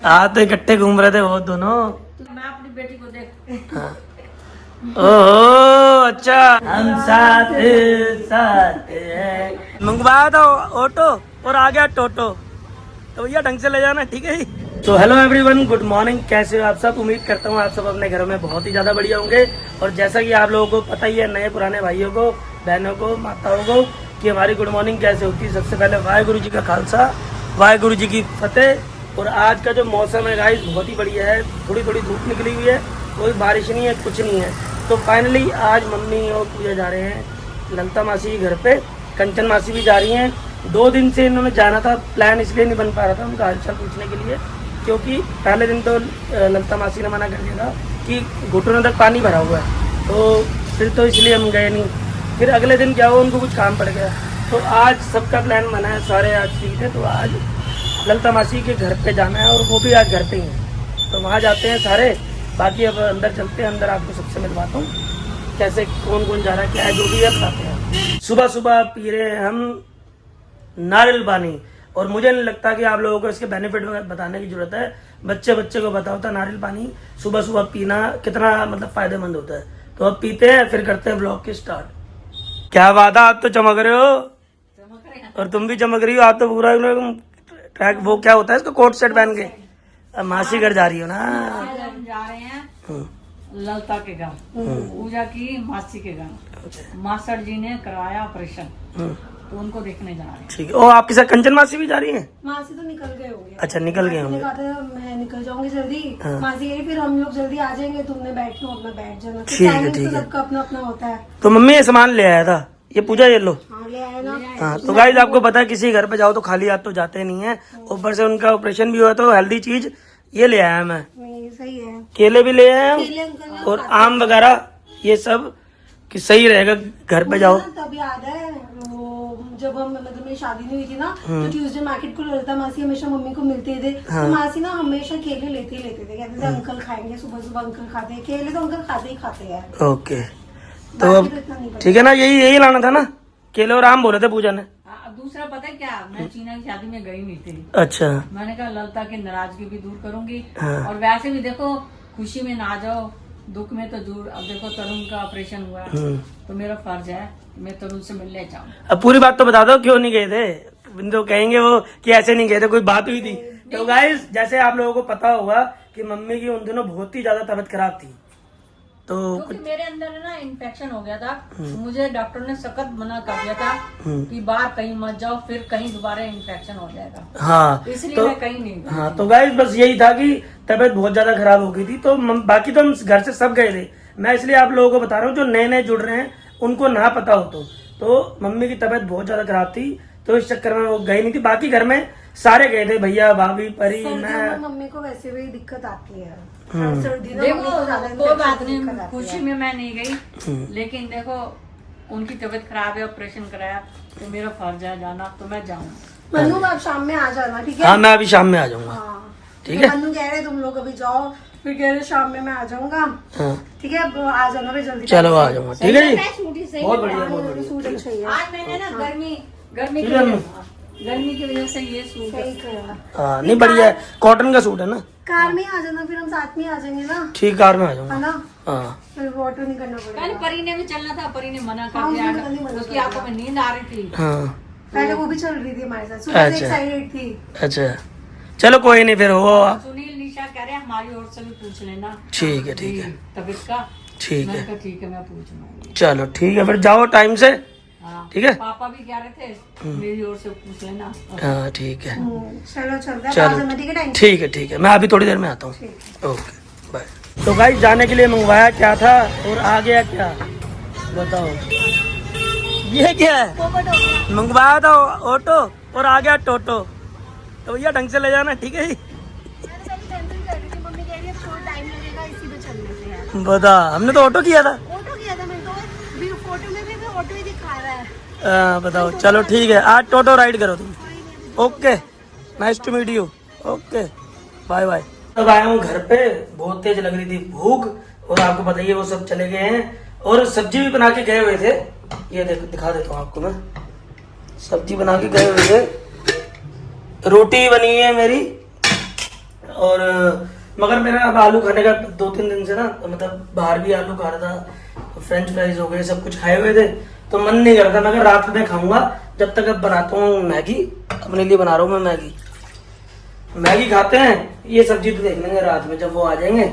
हाँ तो इकट्ठे घूम रहे थे वो दोनों। मैं अपनी बेटी को देख। हाँ। ओह अच्छा, हम साथ साथ हैं। मंगवाया था ऑटो और आ गया टोटो, तो भैया ढंग से ले जाना, ठीक है जी। तो हेलो एवरीवन, गुड मॉर्निंग। कैसे हो आप सब? उम्मीद करता हूँ आप सब अपने घरों में बहुत ही ज़्यादा बढ़िया होंगे। और जैसा कि आप लोगों को पता ही है, नए पुराने भाइयों को, बहनों को, माताओं को, कि हमारी गुड मॉर्निंग कैसे होती है। सबसे पहले वाहेगुरु जी का खालसा, वाहेगुरु जी की फतेह। और आज का जो मौसम है गाइस बहुत ही बढ़िया है। थोड़ी थोड़ी धूप निकली हुई है, कोई बारिश नहीं है, कुछ नहीं है। तो फाइनली आज मम्मी और पूजा जा रहे हैं ललिता मासी के घर पे। कंचन मासी भी जा रही हैं। 2 दिन से इन्होंने जाना था, प्लान इसलिए नहीं बन पा रहा था उनका हालचाल पूछने के लिए, क्योंकि पहले दिन तो ललिता मासी ने मना कर दिया था कि घुटनों तक पानी भरा हुआ है, तो फिर तो इसलिए हम गए नहीं। फिर अगले दिन क्या हुआ, उनको कुछ काम पड़ गया, तो आज सबका प्लान बना है, सारे आज फ्री थे, तो आज ललिता मासी के घर पे जाना है और वो भी आज घर पे ही हैं, तो वहाँ जाते हैं सारे। बाकी अब अंदर चलते हैं, अंदर आपको सबसे मिलवाता हूँ कैसे कौन कौन जा रहा है, क्या है, जो भी है बताते हैं। सुबह सुबह पी रहे हैं हम नारियल पानी, और मुझे नहीं लगता कि आप लोगों को इसके बेनिफिट बताने की जरूरत है। बच्चे बच्चे को पता होता है नारियल पानी सुबह सुबह पीना कितना मतलब फायदेमंद होता है। तो अब पीते हैं, फिर करते हैं ब्लॉग की स्टार्ट। क्या बात है, आप तो चमक रहे हो और तुम भी चमक रही हो। आप तो पूरा ट्रैक, वो क्या होता है इसको, कोट सेट पहन के अब मासी घर जा रही हो ना। हम जा रहे हैं ललिता के घर, पूजा की मासी के घर। मास्टर जी ने कराया ऑपरेशन, तो उनको देखने जा रहे हैं। ठीक है। ओ आपके साथ कंचन मासी भी जा रही हैं? मासी तो निकल गए होंगे। अच्छा निकल गए होंगे। कहा था मैं निकल जाऊंगी जल्दी। हाँ। मासी कह रही फिर हम लोग जल्दी आ जाएंगे, तुमने बैठना अपना बैठ जाना। ठीक है, टाइमिंग ठीक तो है। सबका अपना अपना होता है। तो मम्मी ये सामान ले आया था, ये पूजा ये लो। हाँ ले आए ना। हाँ तो गाइस आपको पता है किसी घर पे जाओ तो खाली हाथ तो जाते नहीं है। ऊपर से उनका ऑपरेशन भी हुआ, तो हेल्दी चीज ये ले आया मैं। नहीं, सही है। केले भी ले आया हूँ केले अंकल ना और आम वगैरह, ये सब कि सही रहेगा घर पे जाओ। तब याद है वो जब हम मतलब मेरी शादी नहीं हुई थी ना, तो ट्यूसडे मार्केट को ललिता मासी हमेशा मम्मी को मिलते थे। हाँ। तो मासी ना हमेशा केले लेते ही लेते थे, कहते थे अंकल खाएंगे, सुबह सुबह अंकल खाते हैं केले, तो अंकल खाते ही खाते हैं। ओके तो अब इतना नहीं पता। ठीक है ना, यही लाना था ना, केले और आम बोले थे पूजा ने। दूसरा पता है क्या, मैं चीना की शादी में गई नहीं थी। अच्छा। मैंने कहा ललिता की नाराजगी भी दूर करूंगी, हाँ। और वैसे भी देखो खुशी में ना जाओ, दुख में तो दूर। अब देखो तरुण का ऑपरेशन हुआ है, तो मेरा फर्ज है मैं तरुण से मिलने जाऊँ। अब पूरी बात तो बता दो क्यों नहीं गए थे। तो कहेंगे वो कि ऐसे नहीं गए थे, कोई बात हुई थी। तो गाइस जैसे आप लोगों को पता होगा कि मम्मी की उन दिनों बहुत ही ज्यादा तबीयत खराब थी, तो क्योंकि मेरे अंदर ना इन्फेक्शन हो गया था। मुझे डॉक्टर ने सख्त मना कर दिया था कि बाहर कहीं मत जाओ, फिर कहीं दोबारा इन्फेक्शन हो जाएगा। हाँ इसलिए तो मैं कहीं नहीं गई। हाँ तो गाइस बस यही था कि तबीयत बहुत ज्यादा खराब हो गई थी, तो बाकी तो हम घर से सब गए थे। मैं इसलिए आप लोगों को बता रहा हूँ जो नए नए जुड़ रहे हैं उनको ना पता हो तो मम्मी की तबीयत बहुत ज्यादा खराब थी, तो इस चक्कर में वो गई नहीं थी। बाकी घर में सारे गए थे, भैया भाभी परी मैं। मम्मी को वैसे भी दिक्कत आती है सर्दी में, देखो मम्मी को ज्यादा कोई बात infection की दिक्कत नहीं, आती खुशी है। में मैं नहीं गई, लेकिन देखो उनकी तबीयत खराब है, ऑपरेशन कराया, तो मेरा फर्ज है जाना, तो मैं जाऊँ। मनु आप शाम में आ जाना, ठीक है? हाँ मैं अभी शाम में आ जाऊंगा। हाँ ठीक है। मनु कह रहे तुम लोग अभी जाओ, फिर कह रहे शाम में मैं आ जाऊंगा। हाँ ठीक है, अब आ जाना भाई जल्दी। चलो आ जाऊंगा, ठीक है जी। सूटी सही बहुत है। बढ़िया बहुत बढ़िया। सूट अच्छा ही है। आज मैंने ना गर्मी की वजह से ये सूट सही करा। हाँ नहीं बढ़िया है, कॉटन का सूट है ना। कार में आ जाना, फिर हम साथ में आ जाएंगे ना, ठीक कार में आ जाऊंगा। है ना? हाँ फिर ऑटो नहीं करना कल पड़ेगा। परी ने भी चलना था, परी ने मना कर हाँ, दिया, उसने कल ही मना उसकी कर आंखों में नींद आ रही थी। हाँ पहले वो भी चल रही थी हमारे साथ, सुबह से अच्छा। एक्साइटेड थी। अच्छा चलो कोई नहीं, फिर वो सुनील निशा कह रहे हैं हमारी ओर से भी पूछ लेना। ठीक है ठीक है तबीयत का ठीक मैंने है। कहा ठीक है मैं पूछ लूंगी। चलो ठीक है, फिर जाओ टाइम से। हाँ, ठीक है। पापा भी कह रहे थे मेरी ओर से पूछ लेना। हाँ ठीक है चलो चलते हैं, आ चलो जाना, ठीक है? टाइम ठीक है ठीक है, मैं अभी थोड़ी देर में आता हूँ। ठीक। Okay bye. तो गाइस जाने के लिए मंगवाया क्या था और आ गया क्या बताओ। ये क्या है, मंगवाया था ऑटो और आ गया टोटो, तो भैया ढंग से ले जाना, ठीक है जी। मम्मी कह रही है थोड़ा टाइम लगेगा, इसी पे चलने से यार। बता, हमने तो ऑटो किया था। ऑटो किया था मैंने तो, भी फोटो में भी ऑटो ही दिखा रहा है। बताओ चलो ठीक है, आज टोटो राइड करो तुम। Okay nice to meet you. Okay bye bye. अब आया हूँ घर पे, बहुत तेज लग रही थी भूख, और आपको पता ही है वो सब चले गए हैं, और सब्जी भी बना के गए हुए थे। ये देखो दिखा देता हूँ आपको मैं, सब्जी बना के गए हुए थे, रोटी बनी है मेरी और मगर मेरा अब आलू खाने का 2-3 दिन से ना, मतलब बाहर भी आलू खा रहा था, फ्रेंच फ्राइज हो गए, सब कुछ खाए हुए थे, तो मन नहीं कर रहा था। मगर रात में खाऊंगा, जब तक अब बनाता हूँ मैगी, अपने लिए बना रहा हूँ मैं मैगी खाते हैं। ये सब्जी तो देख लेंगे रात में जब वो आ जाएंगे।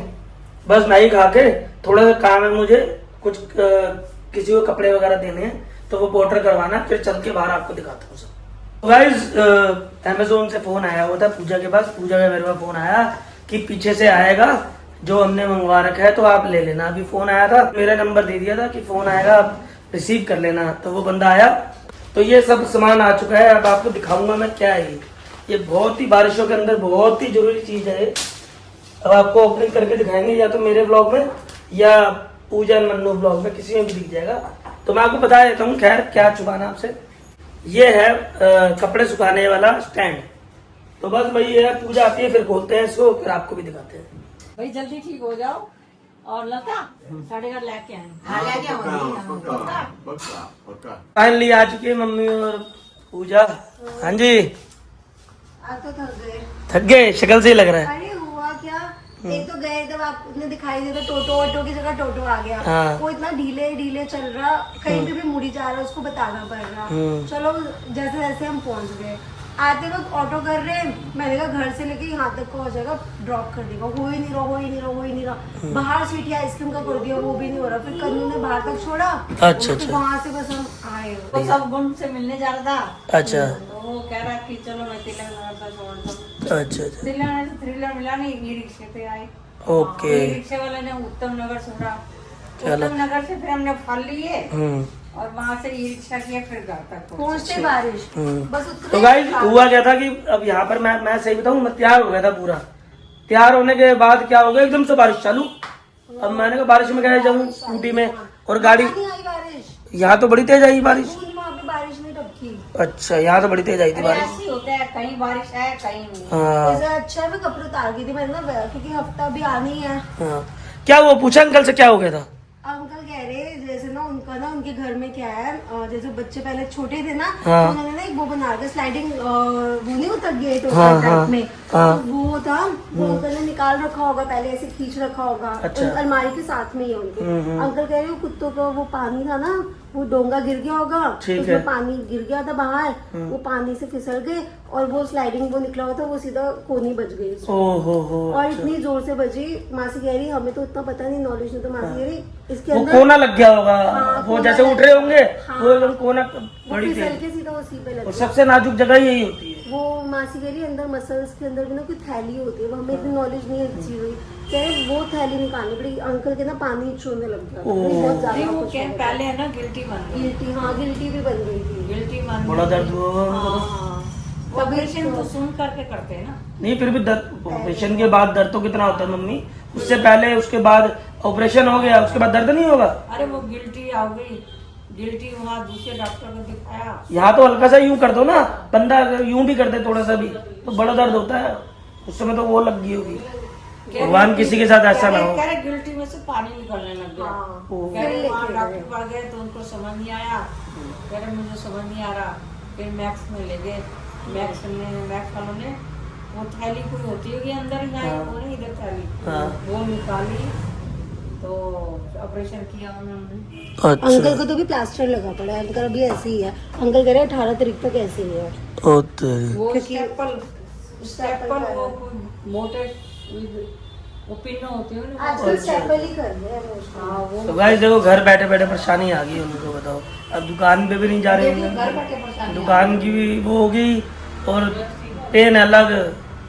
बस मैगी खा के थोड़ा सा काम है मुझे, कुछ किसी को कपड़े वगैरह देने हैं, तो वो पोर्टर करवाना, फिर चल के बाहर आपको दिखाता हूँ सब। तो गाइस अमेजोन से फोन आया हुआ था पूजा के पास। पूजा का मेरे पास फोन आया कि पीछे से आएगा जो हमने मंगवा रखा है, तो आप ले लेना। अभी फोन आया था, मेरा नंबर दे दिया था कि फोन आएगा, आप रिसीव कर लेना। तो वो बंदा आया, तो ये सब सामान आ चुका है। अब आपको दिखाऊंगा मैं क्या है ये बहुत ही बारिशों के अंदर बहुत ही जरूरी चीज है। अब आपको ओपनिंग करके दिखाएंगे, या तो मेरे ब्लॉग में या पूजा मन्नू ब्लॉग में, किसी में भी दिख जाएगा। तो मैं आपको बता देता हूँ खैर क्या छुपाना आपसे। ये है कपड़े सुखाने वाला स्टैंड। तो बस भाई ये पूजा आती है, फिर खोलते हैं इसको, फिर आपको भी दिखाते हैं। भाई जल्दी ठीक हो जाओ। और लता साढ़े घर लेके आए। फाइनली आ चुकी है मम्मी और पूजा। हाँ जी, आज तो थक गए, शक्ल से ही लग रहा है। अरे हुआ क्या, एक तो गए तब आपने दिखाई दिया टोटो, ऑटो की जगह टोटो आ गया। हाँ। वो इतना ढीले चल रहा, कहीं पे भी मुड़ी जा रहा, उसको बताना पड़ रहा। चलो जैसे जैसे हम पहुंच गए, आते वक्त ऑटो कर रहे हैं, मैंने कहा घर से लेके यहाँ तक का हो जाएगा, ड्रॉप कर देगा, हो ही नहीं रहा। बाहर सीटी आइसक्रीम का कर दिया, वो भी नहीं हो रहा। फिर कन्नू ने बाहर तक छोड़ा। अच्छा। वहाँ से बस हम आए। वो सब गुण से मिलने जा रहा था। अच्छा तो वो कह रहा कि चलो मैं तिलक नगर से छोड़ दूं। अच्छा। थ्रिलर मिला नहीं, ई रिक्शे पे आए। ओके। ई रिक्शे वाले ने उत्तम नगर छोड़ा। उत्तम नगर से फिर हमने फल लिए और वहाँ से ई रिक्शा किया, फिर घर तक पहुँचते बारिश बस उतने। तो गाइस हुआ क्या था कि अब यहाँ पर मैं सही बताऊँ, मैं तैयार हो गया था पूरा। तैयार होने के बाद क्या हो गया, एकदम से बारिश चालू। अब मैंने कहा बारिश में कैसे जाऊँ स्कूटी में, और गाड़ी यहाँ तो बड़ी तेज आई बारिश। बारिश नहीं टपकी। अच्छा, यहाँ तो बड़ी तेज आई थी बारिश। ऐसी होता है, कहीं बारिश है कहीं नहीं। हाँ अच्छा है मैं कपड़े उतार गई थी मैंने ना, क्योंकि हफ्ता भी आनी है। हाँ। क्या वो पूछा अंकल से क्या हो गया था? अंकल कह रहे जैसे ना उनका ना उनके घर में क्या है, जैसे बच्चे पहले छोटे थे ना, हाँ। तो उन्होंने ना एक वो बना के स्लाइडिंग वो नहीं होता गेट हाँ, टाइप हाँ, में, हाँ। तो वो था, वो अंकल ने निकाल रखा होगा, पहले ऐसे खींच रखा होगा। अच्छा। अलमारी के साथ में ही है उनके। अंकल कह रहे कुत्तों का वो पानी था ना, वो डोंगा गिर गया होगा, उसमें पानी गिर गया था बाहर, वो पानी से फिसल गए और वो स्लाइडिंग वो निकला हुआ था, वो सीधा कोनी बच गई। और इतनी जोर से बजी, मासी कह रही हमें तो इतना पता नहीं, नॉलेज नहीं, तो मासी कह रही इसके वो अंदर कोना लग गया होगा। हाँ, वो जैसे उठ रहे होंगे, वो एकदम कोना बड़ी फिसल थी। के सीधा उसी पे और लग सबसे नाजुक जगह यही होती है। वो मासी कह रही अंदर मसल्स के अंदर भी ना कोई थैली होती है, वो हमें इतनी नॉलेज नहीं है इस चीज की। कह रहे वो थैली निकालनी पड़ी, अंकल के ना पानी चूने लग गया, बहुत नहीं, वो ज्यादा क्या पहले है ना गिल्टी बन गई। गिल्टी, हाँ गिल्टी भी बन गई थी। गिल्टी बन बड़ा दर्द हुआ। ऑपरेशन तो सुन करके करते हैं ना। नहीं फिर भी दर्द, ऑपरेशन के बाद दर्द तो कितना होता है मम्मी? उससे पहले उसके बाद ऑपरेशन हो गया, उसके बाद दर्द नहीं होगा? अरे वो गिल्टी आ गई, गिल्टी वहाँ दूसरे डॉक्टर को दिखाया। यहाँ तो हल्का सा यूं कर दो ना, बंदा अगर यूं भी कर दे थोड़ा सा भी, तो बड़ा दर्द होता है। उस समय तो वो लग गई होगी। भगवान किसी के साथ ऐसा ना हो। कह रहे गिल्टी में से पानी निकलने लग गया। कह रहे वहाँ डॉक्टर के पास गए तो उनको समझ नहीं आया, कह रहे मुझे समझ नहीं आ रहा। फिर मैक्स में ले गए, मैक्स वालों ने वो थैली कोई होती होगी अंदर, वो नहीं इधर थैली, वो निकाली तो ऑपरेशन किया उन्होंने। अंकल को तो भी प्लास्टर लगा पड़ा है, अंकल अभी ऐसे ही है। अंकल कह रहे 18 तारीख तक ऐसे ही है। वो स्टेपल वो मोटे वो पिन होती है ना, आजकल स्टेपल ही कर रहे हैं। हाँ वो तो गाइस देखो घर बैठे बैठे परेशानी आ गई उनको, बताओ। अब दुकान पे भी नहीं जा रहे घर होंगे, बैठे परेशानी। दुकान की भी वो हो गई और पेन अलग।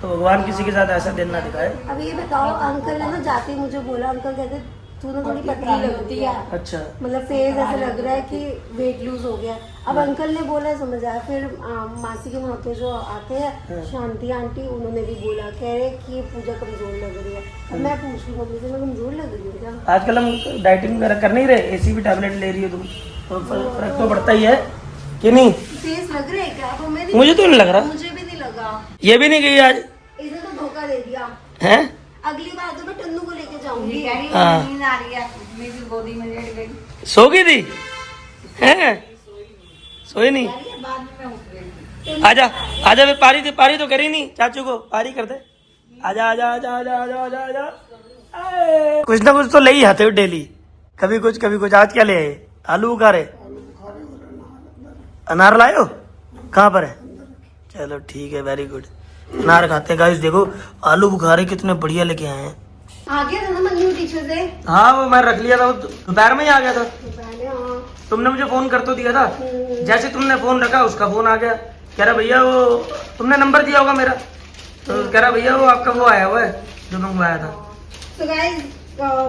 तो भगवान किसी के साथ ऐसा दिन ना दिखाए। अब ये बताओ, अंकल ने ना जाते ही मुझे बोला, अंकल कहते तू ना थोड़ी पतली लगती है, अच्छा मतलब फेस ऐसा लग रहा है कि वेट लूज हो गया। अब अंकल ने बोला समझ आया। फिर मासी के वहाँ पे जो आते हैं शांति आंटी, उन्होंने भी बोला, कह रहे कि ये पूजा कमजोर लग रही है। अब मैं पूछ रही मम्मी से, मैं कमजोर लग रही हूँ क्या? आजकल हम डाइटिंग वगैरह कर नहीं रहे, एसी भी टैबलेट ले रही हो तुम, तो फर्क तो पड़ता ही है कि नहीं? फेस लग रहा है क्या? अब मेरी मुझे तो नहीं लग रहा। मुझे भी नहीं लगा। ये भी नहीं गई आज इसने तो धोखा दे दिया। है? अगली बार तो मैं टन्नू को लेके जाऊंगी। कह रही हाँ। नींद आ रही है, अपनी भी गोदी में लेट गई। सो गई थी? हैं? सोई नहीं? कह रही है, बाद में मैं उठ गई थी। आजा आजा, पारी तो करी नहीं, चाचू को पारी कर दे। आजा आजा आजा आजा आजा आजा आजा। आए, कुछ ना कुछ तो ले ही आते हो डेली, कभी कुछ। आज क्या ले आए? आलू बुखारे, अनार लाए हो? कहाँ पर है? चलो ठीक है, वेरी गुड। अनार खाते हैं गाइस। देखो आलू बुखारे कितने बढ़िया लेके आए हैं। आ गया था ना मन्नू टीचर से? हाँ वो मैं रख लिया था, दोपहर में ही आ गया था। पहले हाँ। तुमने मुझे फोन कर तो दिया था, जैसे तुमने फोन रखा उसका फोन आ गया। कह रहा भैया वो तुमने नंबर दिया होगा मेरा, तो कह रहा भैया वो आपका वो आया हुआ है जो मंगवाया था। तो गाइस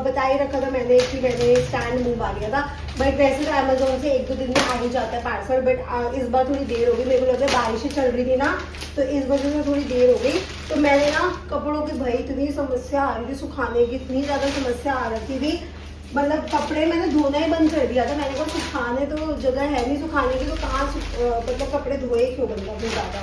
बता ही रखा था मैंने कि मैंने स्टैंड मंगवा लिया था, बट वैसे तो अमेजोन से 1-2 दिन में आ ही जाता है पार्सल, बट इस बार थोड़ी देर हो गई। मेरे को लग रहा है बारिश चल रही थी ना, तो इस वजह से थोड़ी देर हो गई। तो मैंने ना कपड़ों की भाई इतनी समस्या आ रही थी, सुखाने की इतनी ज्यादा समस्या आ रही थी, मतलब कपड़े मैंने धोना ही बंद कर दिया था। मैंने कहा सुखाने तो जगह है नहीं सुखाने की, तो कहाँ मतलब कपड़े धोए क्यों बंदा बहुत ज्यादा।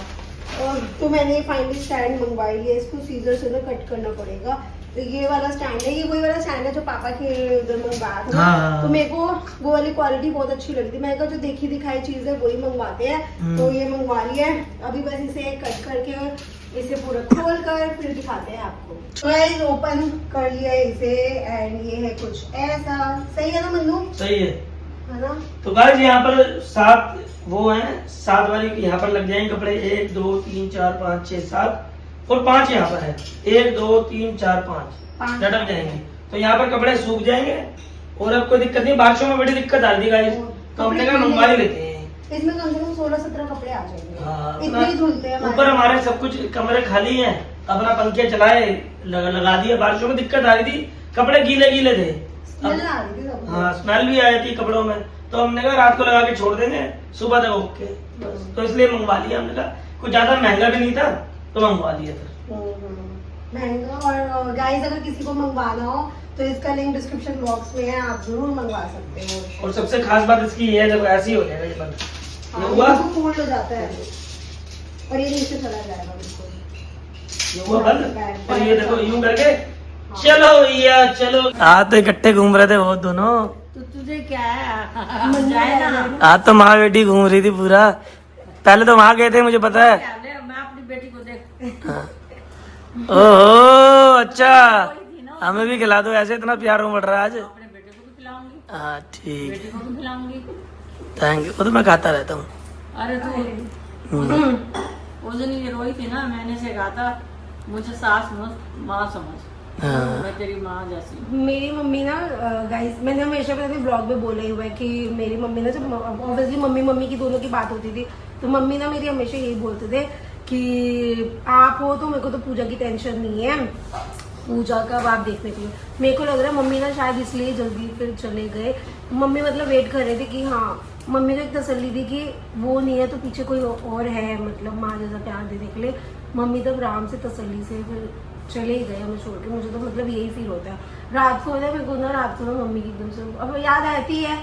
और तो मैंने फाइनली स्टैंड मंगवाई है, इसको सीजर से ना कट करना पड़ेगा। तो ये वाला स्टैंड है, ये वही वाला स्टैंड है जो पापा के उधर मंगवाया था। हाँ। तो मेरे को वो वाली क्वालिटी बहुत अच्छी लगी थी। मैंने कहा जो देखी दिखाई चीज है वही मंगवाते हैं, तो ये मंगवा लिया है। अभी बस इसे कट करके इसे पूरा खोल कर फिर दिखाते हैं आपको। तो गाइस ओपन कर लिया है इसे, एंड ये है कुछ ऐसा। सही है ना मन्नू? सही है ना? तो गाइस यहाँ पर 7 वो हैं, 7 वाली यहाँ पर लग जाएंगे कपड़े। 1 2 3 4 5 6 7 और 5 यहाँ पर है। 1 2 3 4 5 लटक जाएंगे, तो यहाँ पर कपड़े सूख जाएंगे। और अब कोई दिक्कत नहीं, बारिशों में बड़ी दिक्कत आ रही थी गाइस, तो हमने कहा मंगवा ही लेते हैं। इसमें कम से कम 16-17 कपड़े आ जाएंगे। हाँ, इतने ही धुलते हैं ऊपर हमारे सब कुछ कमरे खाली हैं, अपना पंखे चलाए लगा दिए। बारिशों में दिक्कत आ रही थी, कपड़े गीले थे। स्मेल आ रही थी सब। हाँ स्मेल भी आई थी कपड़ों में, तो हमने कहा रात को लगा के छोड़ देंगे, सुबह तक ओके बस। तो इसलिए मंगवा लिया हमने कहा, कुछ ज्यादा महंगा भी नहीं था तो मंगवा लिया था। महंगा। और गाइस अगर किसी को मंगवाना हो तो इसका लिंक डिस्क्रिप्शन बॉक्स में है, आप जरूर मंगवा सकते हो। और सबसे खास बात इसकी ये है, जब ऐसे ही हो जाएगा ये बंद, ये हुआ तो फोल्ड हो जाता है और ये नीचे चला जाएगा बिल्कुल। ये हुआ बंद, और ये देखो यूं करके चलो भैया चलो। आज तो इकट्ठे घूम रहे थे वो दोनों। तो तुझे क्या है, जाए ना। आज तो माँ बेटी घूम रही थी पूरा। पहले तो वहां गए थे, मुझे पता है। मैं अपनी बेटी को देख। हाँ। ओहो अच्छा, हमें भी खिला दो, ऐसे इतना प्यार उमड़ रहा है आज। अपने बेटे को भी खिलाऊंगी, हाँ ठीक, बेटी को भी खिलाऊंगी। Thank you. वो तो मैं खाता रहता हूँ। अरे तू उस दिन ये रोई थी ना, मैंने से कहा था मुझे सास मत माँ समझ, हाँ। मैं तेरी माँ जैसी। मेरी मम्मी ना गाइस, मैंने हमेशा अपने ब्लॉग में बोला ही हुआ है कि मेरी मम्मी ना, जब ऑब्वियसली मम्मी की दोनों की बात होती थी, तो मम्मी ना मेरी हमेशा यही बोलते थे कि आप हो तो मेरे को तो पूजा की टेंशन नहीं है, पूजा का आप देखने के लिए। मेरे को लग रहा है मम्मी ना शायद इसलिए जल्दी फिर चले गए। मम्मी मतलब वेट कर रहे थे कि हाँ, मम्मी को एक तसल्ली थी कि वो नहीं है तो पीछे कोई और है, मतलब माँ जैसा प्यार देने के लिए। मम्मी तब आराम से तसल्ली से फिर चले ही गए हमें छोड़ के। मुझे तो मतलब यही फील होता है रात को, मेरे को ना रात को ना मम्मी की एकदम से अब याद आती है,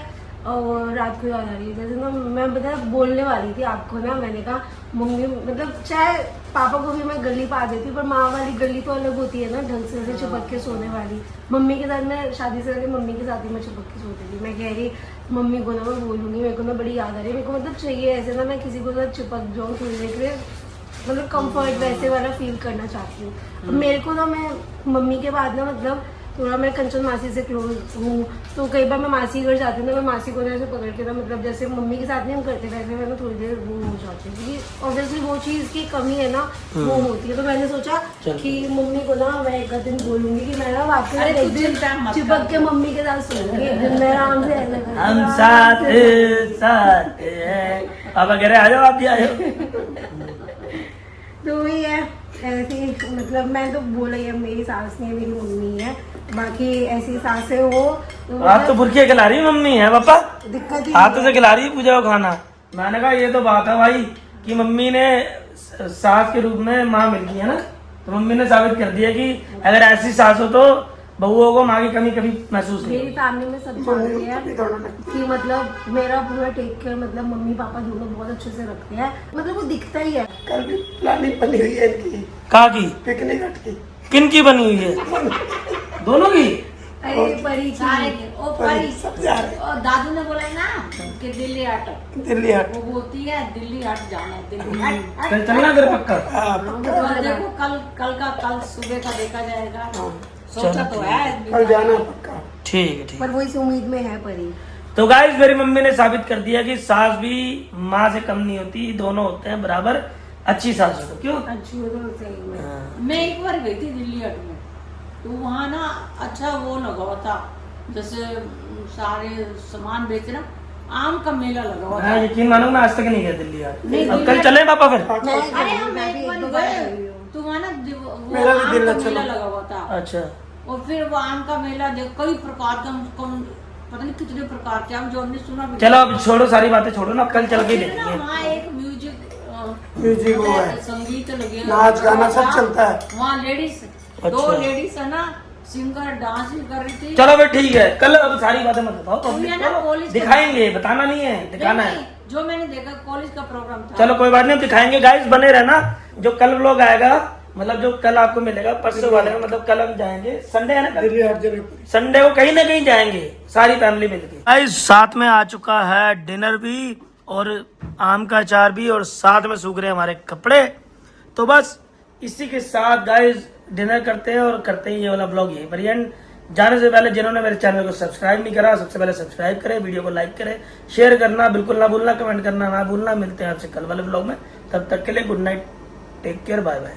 और रात को याद आ रही है। जैसे ना मैं बता बोलने वाली थी आपको ना, मैंने कहा मम्मी मतलब चाहे पापा को भी मैं गली पा देती हूँ, पर माँ वाली गली तो अलग होती है ना, ढंग से चिपक के सोने वाली। मम्मी के साथ मैं शादी से पहले मम्मी के साथ ही मैं चिपक के सोती थी। मैं कह रही मम्मी को ना मैं बोलूँगी, मेरे को ना बड़ी याद आ रही है, मेरे को मतलब चाहिए ऐसे ना मैं किसी को साथ चिपक जाऊँ थोड़ी देर के लिए, मतलब कंफर्ट वैसे वाला फील करना चाहती हूँ। मेरे को ना मैं मम्मी के बाद ना मतलब थोड़ा मैं कंचन मासी से क्लोज हूँ, तो कई बार मैं मासी घर जाती हूँ ना, मैं मासी को ऐसे पकड़ के ना, मतलब जैसे मम्मी के साथ नहीं हम करते वैसे मैं ना थोड़ी देर वो हो जाती हूँ, क्योंकि ऑब्वियसली वो चीज़ की कमी है ना, वो होती है। तो मैंने सोचा कि मम्मी को ना मैं एक दिन बोलूंगी कि मैं ना वापस एक दिन चिपक के मम्मी के साथ सोऊंगी, एक दिन मैं आराम से हम साथ साथ हैं। अब वगैरह आ जाओ, आप भी आ जाओ। तो वही है ऐसी, मतलब मैं तो बोला ही है मेरी सास नहीं है, मेरी मम्मी है, बाकी ऐसी सासें हो तो आप तो बुरकिया खिला रही मम्मी है पापा, दिक्कत ही हाथों से खिला रही पूजा को खाना। मैंने कहा ये तो बात है भाई कि मम्मी ने सास के रूप में माँ मिल गई है ना, तो मम्मी ने साबित कर दिया कि अगर ऐसी सास हो तो बहुओं को माँ की कमी कभी महसूस नहीं मेरी फैमिली में सब जानते हैं कि मतलब मेरा पूरा टेक केयर, मतलब मम्मी पापा दोनों बहुत अच्छे से रखते हैं, मतलब वो दिखता ही है। कल भी प्लानिंग बनी हुई है इनकी, कहा की पिकनिक हट की। किन की बनी हुई है? दोनों की? अरे परी सारे थी। ओ परी सब जा रहे और दादू ने बोला ना कि दिल्ली हट, दिल्ली हट। वो बोलती है दिल्ली हट जाना है, दिल्ली हट कल चलना फिर पक्का। तो देखो कल सुबह का देखा जाएगा। सोचा तो है कल जाना पक्का। ठीक है ठीक। पर वो इस उम्मीद में है परी। तो गाइस मेरी मम्मी ने साबित कर दिया कि सास भी माँ से कम नहीं होती, दोनों होते हैं बराबर। अच्छी सास हो तो क्यों। अच्छी हो तो सही में। हाँ। मैं एक बार गई थी दिल्ली हट में, तो वहाँ ना अच्छा वो लगा हुआ था, जैसे सारे सामान बेचना, आम का मेला लगा हुआ था। मैं यकीन मानो मैं आज तक नहीं गया दिल्ली यार। नहीं, अब दिल्ली कल चले पापा फिर। अरे हम मैं एक भी बार एक दो बार गए, गई हूँ। तो वहाँ ना वो मेरा भी आम दिल का है, चलो। मेला लगा हुआ था। अच्छा और फिर वो आम का मेला देख कई प्रकार का, पता नहीं कितने प्रकार के आम, जो हमने सुना भी। चलो अब छोड़ो सारी बातें छोड़ो ना, अब कल चल के ही फिर ना देखेंगे। वहाँ एक म्यूजिक वो है, संगीत लगे, नाच गाना सब चलता है। वहाँ लेडीज दो अच्छा। लेडीज है ना, सिंगर डांस भी कर रही थी। चलो फिर ठीक है, कल अब सारी बातें मत बताओ, तो ये ना पब्लिक कॉलेज को का- दिखाएंगे, बताना नहीं है, दिखाना नहीं, है। नहीं, जो मैंने देखा कॉलेज का प्रोग्राम था। चलो कोई बात नहीं, हम दिखाएंगे गाइस, बने रहना। जो कल व्लॉग आएगा, मतलब जो कल आपको मिलेगा परसों वाले में, मतलब कल हम जाएंगे, संडे है ना कल, संडे को कहीं ना कहीं जाएंगे सारी फैमिली मिलके। गाइस साथ में आ चुका है डिनर भी और आम का अचार भी, और साथ में सूख रहे हैं हमारे कपड़े। तो बस इसी के साथ गाइस डिनर करते हैं और करते ही ये वाला ब्लॉग यहीं पर एंड। जाने से पहले जिन्होंने मेरे चैनल को सब्सक्राइब नहीं करा, सबसे पहले सब्सक्राइब करें, वीडियो को लाइक करें, शेयर करना बिल्कुल ना भूलना, कमेंट करना ना भूलना। मिलते हैं आपसे कल वाले ब्लॉग में, तब तक के लिए good night, take care, bye bye.